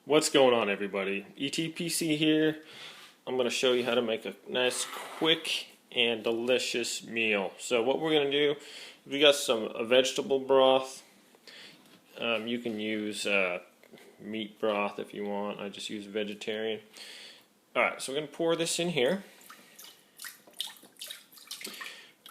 What's going on, everybody? ETPC here. I'm going to show you how to make a nice, quick, and delicious meal. So what we're going to do, we got some vegetable broth. You can use meat broth if you want. I just use vegetarian. Alright, so we're going to pour this in here.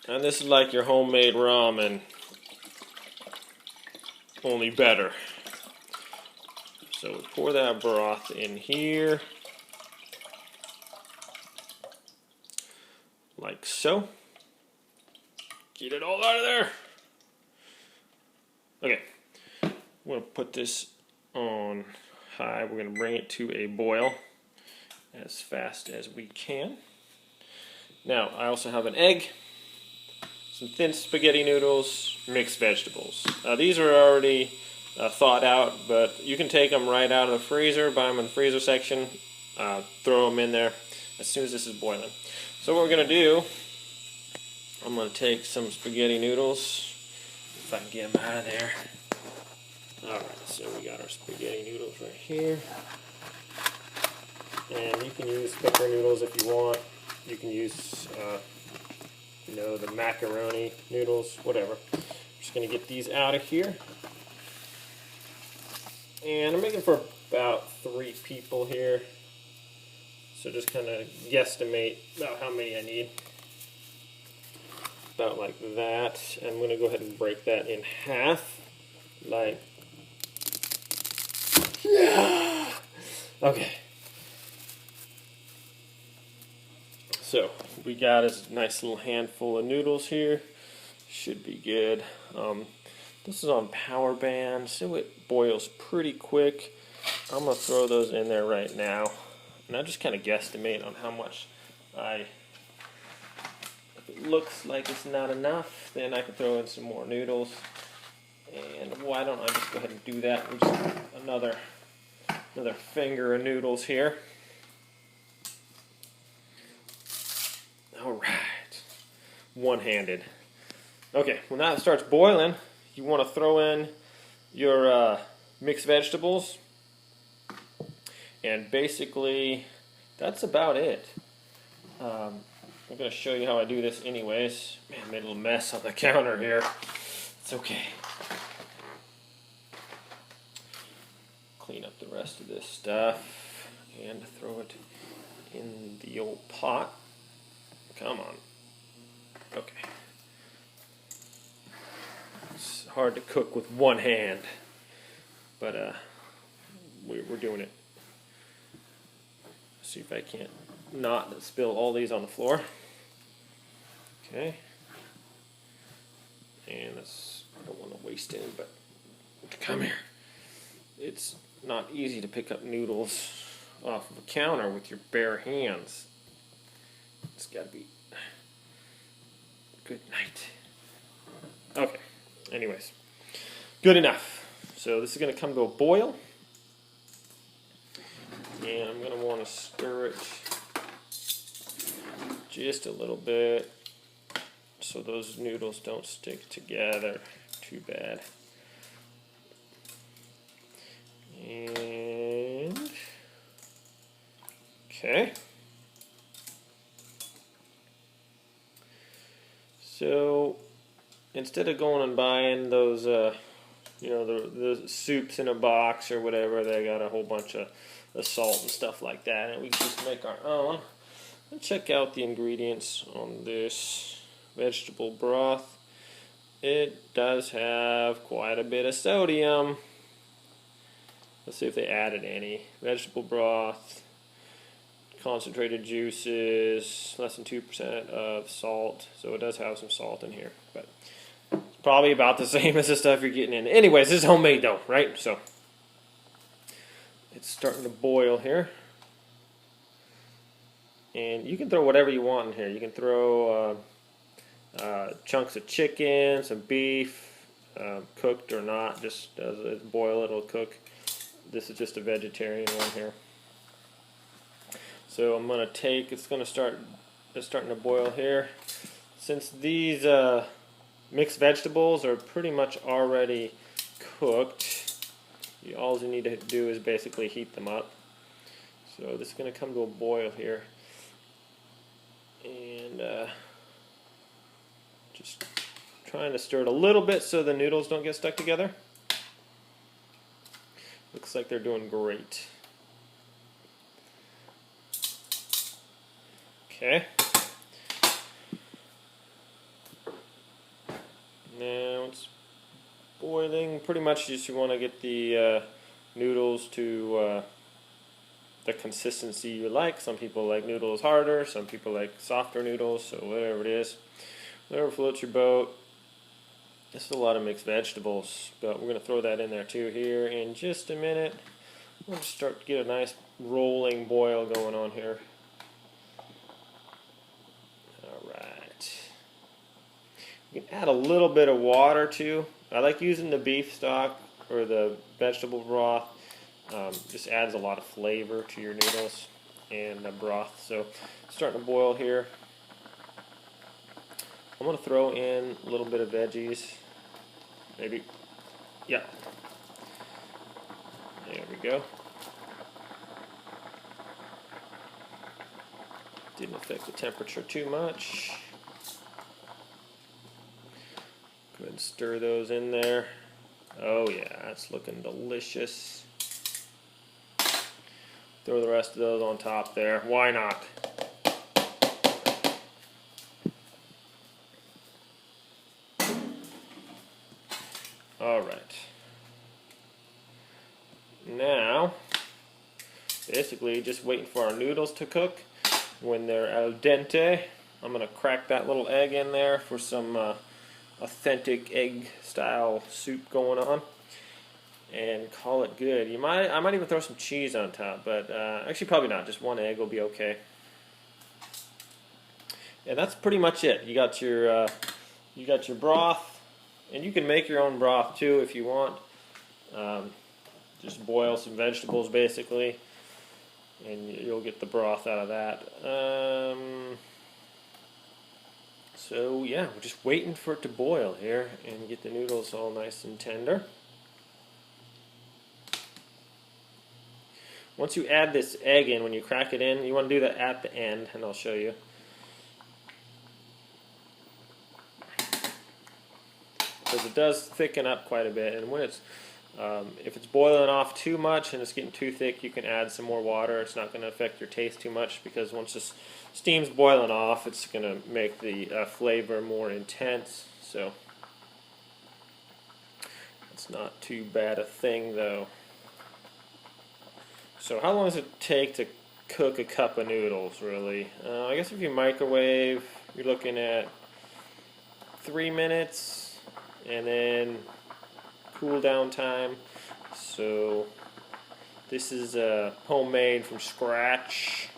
And this is like your homemade ramen, only better. So we pour that broth in here, like so. Get it all out of there. Okay, I'm going to put this on high. We're going to bring it to a boil as fast as we can. Now, I also have an egg, some thin spaghetti noodles, mixed vegetables. These are already thawed out, but you can take them right out of the freezer, buy them in the freezer section, throw them in there as soon as this is boiling. So what we're going to do, I'm going to take some spaghetti noodles, if I can get them out of there. Alright, so we got our spaghetti noodles right here. And you can use thicker noodles if you want. You can use, the macaroni noodles, whatever. I'm just going to get these out of here. And I'm making for about 3 people here. So just kind of guesstimate about how many I need. About like that. And I'm going to go ahead and break that in half. Like, yeah! Okay. So we got a nice little handful of noodles here. Should be good. This is on power band, so it boils pretty quick. I'm going to throw those in there right now. And I just kind of guesstimate on how much if it looks like it's not enough, then I can throw in some more noodles. And why don't I just go ahead and do that with just another finger of noodles here. Alright. One-handed. Okay, when that starts boiling, you want to throw in your mixed vegetables, and basically that's about it. I'm going to show you how I do this anyways. Man, I made a little mess on the counter here. It's okay. Clean up the rest of this stuff and throw it in the old pot. Come on. Okay. It's hard to cook with one hand, but we're doing it. See if I can't not spill all these on the floor. Okay. And I don't want to waste any, but come here. It's not easy to pick up noodles off of a counter with your bare hands. It's got to be good night. Okay. Anyways, good enough. So this is going to come to a boil, and I'm going to want to stir it just a little bit so those noodles don't stick together too bad. And okay. So instead of going and buying those, the soups in a box or whatever, they got a whole bunch of salt and stuff like that, and we can just make our own. And check out the ingredients on this vegetable broth. It does have quite a bit of sodium. Let's see if they added any. Vegetable broth, concentrated juices, less than 2% of salt, so it does have some salt in here, but it's probably about the same as the stuff you're getting in. Anyways, this is homemade though, right? So it's starting to boil here, and you can throw whatever you want in here. You can throw chunks of chicken, some beef, cooked or not, just as it boil it'll cook. This is just a vegetarian one here. So I'm going to take, it's starting to boil here. Since these mixed vegetables are pretty much already cooked, All you need to do is basically heat them up. So this is going to come to a boil here. And just trying to stir it a little bit so the noodles don't get stuck together. Looks like they're doing great. Okay. Now it's boiling. Pretty much just you want to get the noodles to the consistency you like. Some people like noodles harder, some people like softer noodles, so whatever it is. Whatever floats your boat. This is a lot of mixed vegetables, but we're going to throw that in there too here in just a minute. We'll just start to get a nice rolling boil going on here. Alright. You can add a little bit of water too. I like using the beef stock or the vegetable broth. Just adds a lot of flavor to your noodles and the broth. So starting to boil here. I'm going to throw in a little bit of veggies. Maybe. Yeah. There we go. Didn't affect the temperature too much. Go ahead and stir those in there. Oh yeah, that's looking delicious. Throw the rest of those on top there. Why not? Alright. Now, basically just waiting for our noodles to cook. When they're al dente, I'm going to crack that little egg in there for some authentic egg style soup going on. And call it good. I might even throw some cheese on top, but actually probably not. Just one egg will be okay. And that's pretty much it. You got your broth, and you can make your own broth too if you want. Just boil some vegetables basically, and you'll get the broth out of that. So yeah, we're just waiting for it to boil here and get the noodles all nice and tender. Once you add this egg in, when you crack it in, you want to do that at the end, and I'll show you. Because it does thicken up quite a bit, and when it's, if it's boiling off too much and it's getting too thick, you can add some more water. It's not going to affect your taste too much, because once this steam's boiling off, it's going to make the flavor more intense. So it's not too bad a thing, though. So how long does it take to cook a cup of noodles, really? I guess if you microwave, you're looking at 3 minutes, and then cool down time. So this is homemade from scratch,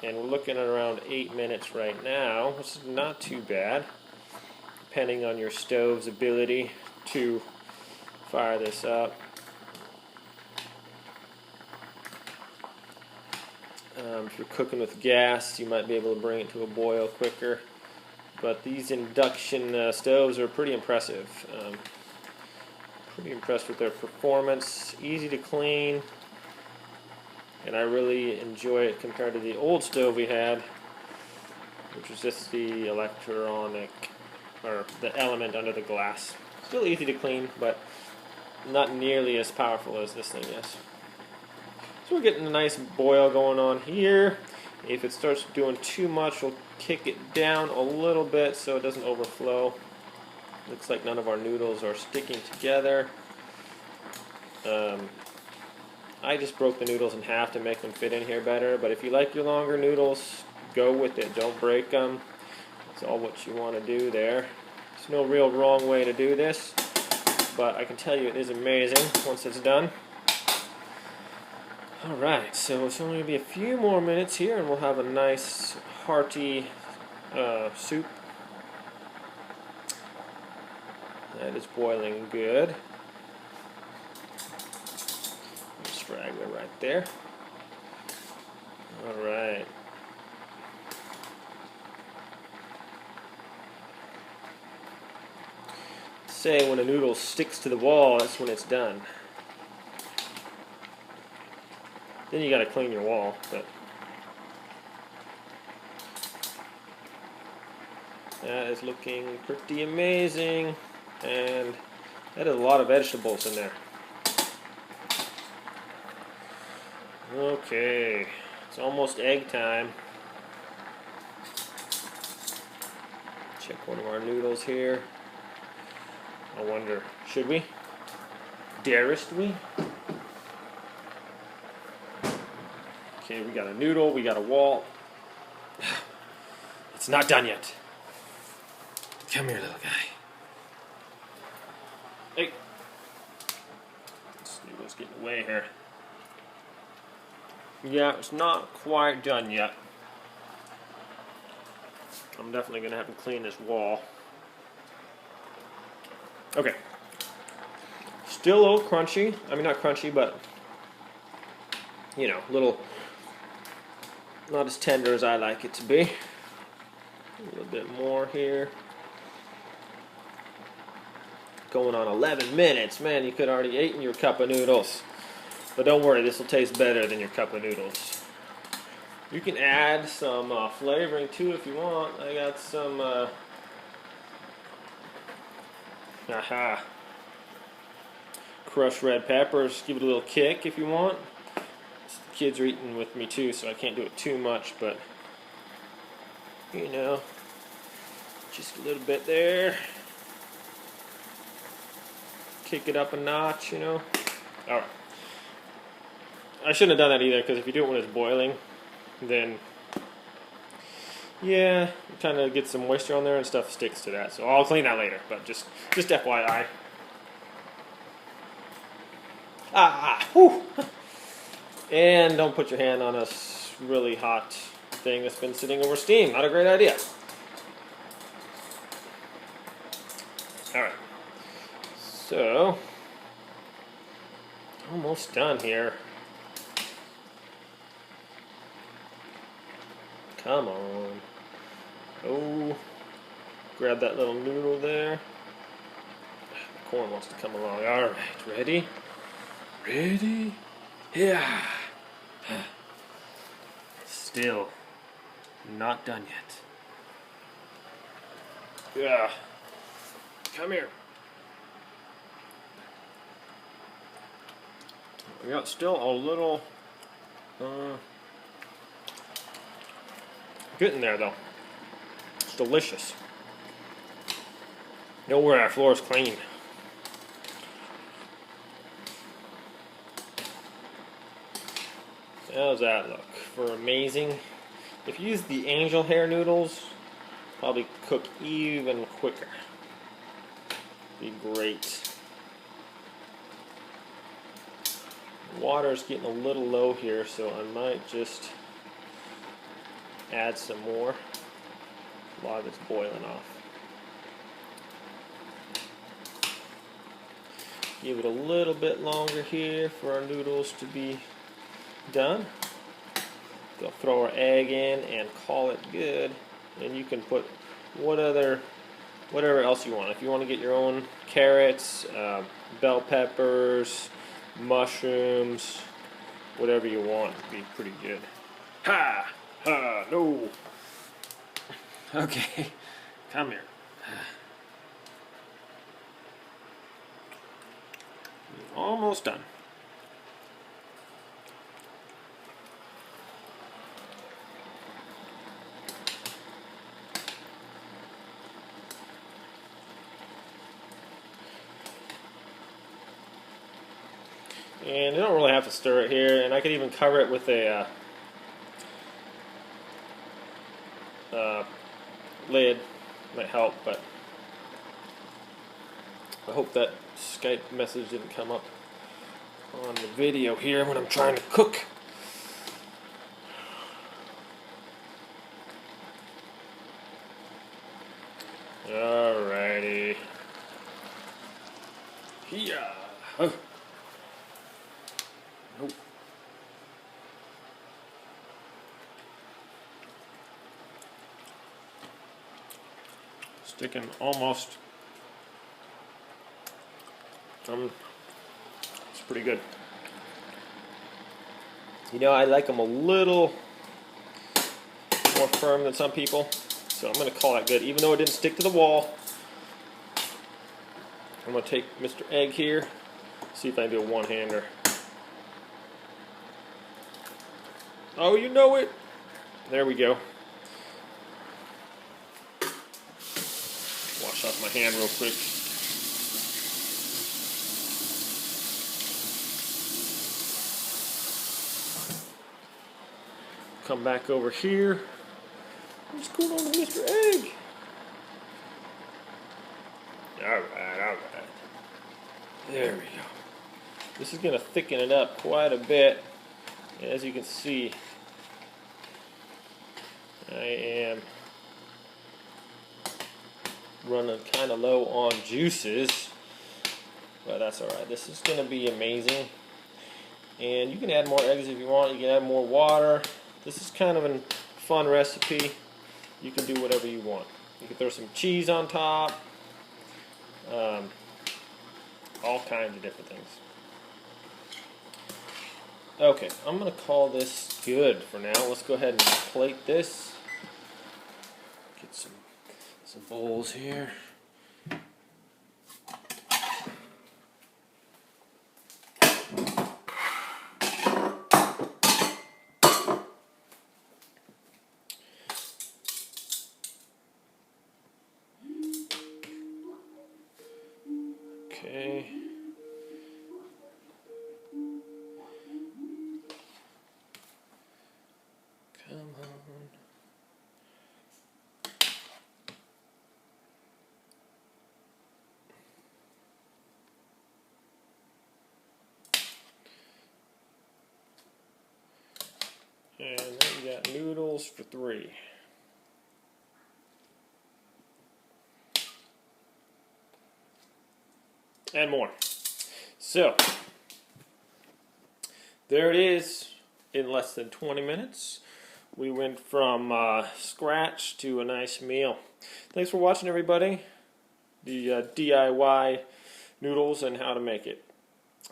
and we're looking at around 8 minutes right now, which is not too bad, depending on your stove's ability to fire this up. If you're cooking with gas, you might be able to bring it to a boil quicker. But these induction stoves are pretty impressive. Pretty impressed with their performance. Easy to clean. And I really enjoy it compared to the old stove we had, which was just the electronic, or the element under the glass. Still easy to clean, but not nearly as powerful as this thing is. So we're getting a nice boil going on here. If it starts doing too much, we'll kick it down a little bit so it doesn't overflow. Looks like none of our noodles are sticking together. I just broke the noodles in half to make them fit in here better, but if you like your longer noodles, go with it. Don't break them. It's all what you want to do there. There's no real wrong way to do this, but I can tell you it is amazing once it's done. Alright, so it's only going to be a few more minutes here and we'll have a nice hearty soup. That is boiling good. Straggler right there. Alright. Say when a noodle sticks to the wall, that's when it's done. Then you got to clean your wall. But that is looking pretty amazing, and that is a lot of vegetables in there. Okay, it's almost egg time. Check one of our noodles here. I wonder, should we? Darest we? Okay, we got a noodle, we got a wall. It's not done yet. Come here, little guy. Hey. This noodle's getting away here. Yeah, it's not quite done yet. I'm definitely going to have to clean this wall. Okay. Still a little crunchy. I mean, not crunchy, but, you know, a little, not as tender as I like it to be. A little bit more here. Going on 11 minutes. Man, you could already eaten your cup of noodles. But don't worry, this will taste better than your cup of noodles. You can add some flavoring too if you want. I got some crushed red peppers. Give it a little kick if you want. The kids are eating with me too, so I can't do it too much, but you know, just a little bit there. Kick it up a notch, you know. Alright. I shouldn't have done that either, because if you do it when it's boiling, then yeah, you kind of get some moisture on there and stuff sticks to that. So I'll clean that later, but just FYI. Whew. And don't put your hand on a really hot thing that's been sitting over steam. Not a great idea. Alright. So, almost done here. Come on. Oh, grab that little noodle there. The corn wants to come along. Alright, ready? Ready? Yeah. Still not done yet. Yeah. Come here. We got still a little getting there though. It's delicious. Don't worry, our floor is clean. How's that look? For amazing. If you use the angel hair noodles, probably cook even quicker. Be great. Water's getting a little low here, so I might just add some more while it's boiling off. Give it a little bit longer here for our noodles to be done. Go throw our egg in and call it good. And you can put whatever else you want. If you want to get your own carrots, bell peppers, mushrooms, whatever you want, it'd be pretty good. Ha! Ha! No! Okay, come here. Almost done. And you don't really have to stir it here, and I could even cover it with a lid. Might help, but I hope that Skype message didn't come up on the video here when I'm trying to cook. Alrighty. Yeah. Oh. Nope. Sticking almost. It's pretty good. You know, I like them a little more firm than some people, so I'm going to call that good. Even though it didn't stick to the wall, I'm going to take Mr. Egg here, see if I can do a one-hander. Oh, you know it! There we go. Wash off my hand real quick. Come back over here. What's going on with Mr. Egg? Alright, alright. There we go. This is going to thicken it up quite a bit. As you can see, I am running kind of low on juices, but that's alright. This is going to be amazing. And you can add more eggs if you want. You can add more water. This is kind of a fun recipe. You can do whatever you want. You can throw some cheese on top. All kinds of different things. Okay, I'm going to call this good for now. Let's go ahead and plate this. Get some bowls here. Okay. Come on. And then we got noodles for 3. And more. So, there it is in less than 20 minutes. We went from scratch to a nice meal. Thanks for watching, everybody. The DIY noodles and how to make it.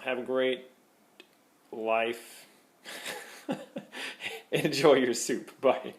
Have a great life. Enjoy your soup. Bye.